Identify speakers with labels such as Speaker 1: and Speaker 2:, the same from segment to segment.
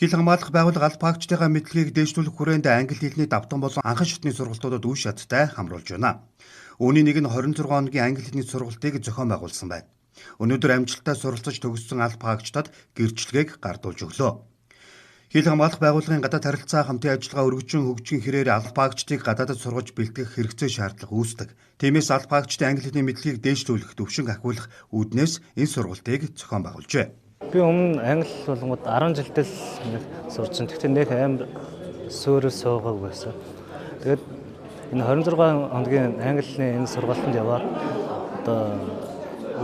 Speaker 1: Хил хамгаалах байгууллага алба хаагчдын мэдлэгийг дээшлүүлэх хүрээнд англи хэлний давтан болон анхан шатны сургалтуудад үе шаттай хамруулж байна. Үүний нэг нь 26 хоногийн англи хэлний сургалтыг зохион байгуулсан байна. Өнөөдөр амжилттай суралцаж төгссөн алба хаагчдад гэрчлэгийг гардуулж өглөө. Хил хамгаалах байгууллагын гадаад харилцаа хамтын ажиллагаа өргөжин хөгжихийн хэрээр алба хаагчдыг гадаадд сургаж бэлтгэх хэрэгцээ шаардлага үүсдэг. Тиймээс алба хаагчдын англи хэлний мэдлэгийг дээшлүүлэх, төвшинг ахиулах үүднээс энэ сургалтыг зохион байгуулжээ.
Speaker 2: Би өмнө англи болонгод 10 жилдээ сурч байгаа. Тэгтээ нэг амар сөөрөө суугааг байсан. Тэгээд энэ 26 хоногийн англиний энэ сургалтанд яваад одоо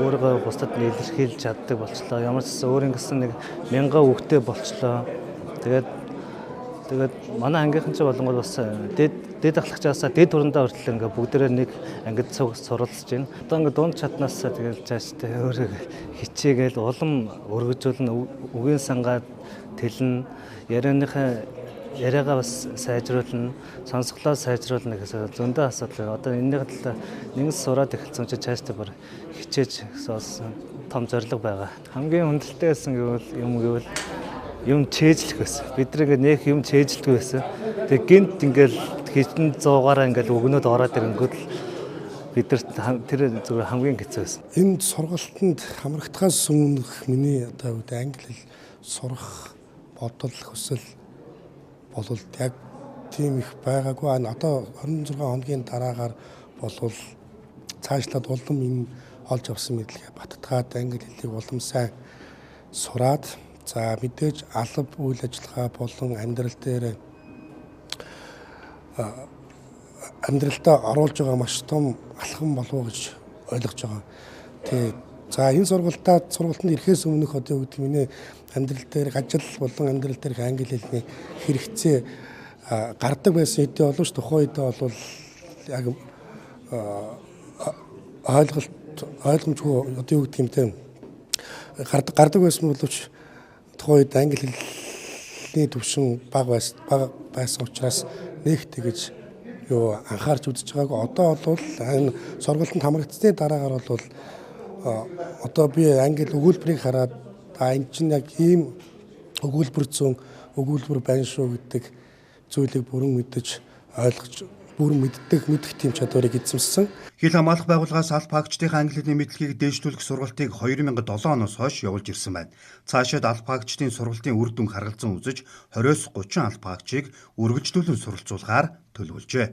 Speaker 2: өөрийгөө бусдад илэрхийлж чаддаг болчлоо. Ямар ч өөр ингэсэн нэг 1000 үгтэй болчлоо. Тэгээд манай ангийнхан ч болонгод бас дээд ахлагчаасаа дээд хүрээндээ хүртэл ингээ бүгдээрээ нэг ангид суралцж байна. Одоо ингээ дунд чаднаас тэгэл цаашдаа өөрийгөө хичээгээл улам өргөжүүлнэ, үгийн сангаад тэлнэ, яриагаа бас сайжруулна, сонсголоо сайжруулна гэсэн зөндөө асуудал. Одоо энэний талаар нэгэн сураад эхэлсэн чинь цаашдаа бүр хичээж том зорилго байгаа. Хамгийн хүндэлтэй байсан гэвэл юм чэйжлэх байсан. Бид нэг юм чэйжлэхгүй байсан. Тэгээ гинт ингээл хитэн 100-аараа ингээл өгнөд ороод ирэнгүүт л бидэрт тэр зүгээр хамгийн хэцүү байсан.
Speaker 3: Энэ сургалтанд хамрагдахаас өмнөх миний одоо англи хэл сурах бодол хүсэл болвол яг тийм их байгаагүй. Одоо 26 хоногийн дараагаар болвол цаашлаад улам энэ олж авсан мэдлэгээ баттгаад англи хэлийг улам сайн сураад за мэдээж алба үйл ажиллагаа болон амьдралдаа оруулж байгаа маш том алхам болов гэж ойлгож байгаа. За энэ сургалтанд ирэхээс өмнөх одоо миний амьдрал дээр ажил болон амьдрал дээр англи хэлний хэрэгцээ гардаг байсан хэдий боловч тухайн үедээ бол яг ойлгомжгүй одоо юу гэдэг юм те гардаг байсан боловч тухайн үед англи хэлний төвшин бага байсан учраас нэг тэгж анхаарч үзэж байгаагүй. Одоо бол энэ сургалтанд хамрагдсны дараагаар бол одоо би англи өгүүлбэрийг хараад энэ чинь яг ийм өгүүлбэр байна шүү гэдэг зүйлийг бүрэн мэдэж ойлгож мэдэх тийм чадварыг эзэмссэн.
Speaker 1: Хил хамгаалах байгууллагаас алба хаагчдын англи хэлний мэдлэгийг дээшлүүлэх сургалтыг 2007 оноос хойш явуулж ирсэн байна. Цаашид алба хаагчдын сургалтын үр дүн харгалзан үзэж 20-30 алба хаагчийг үргэлжлүүлэн суралцуулахаар төлөвлөжээ.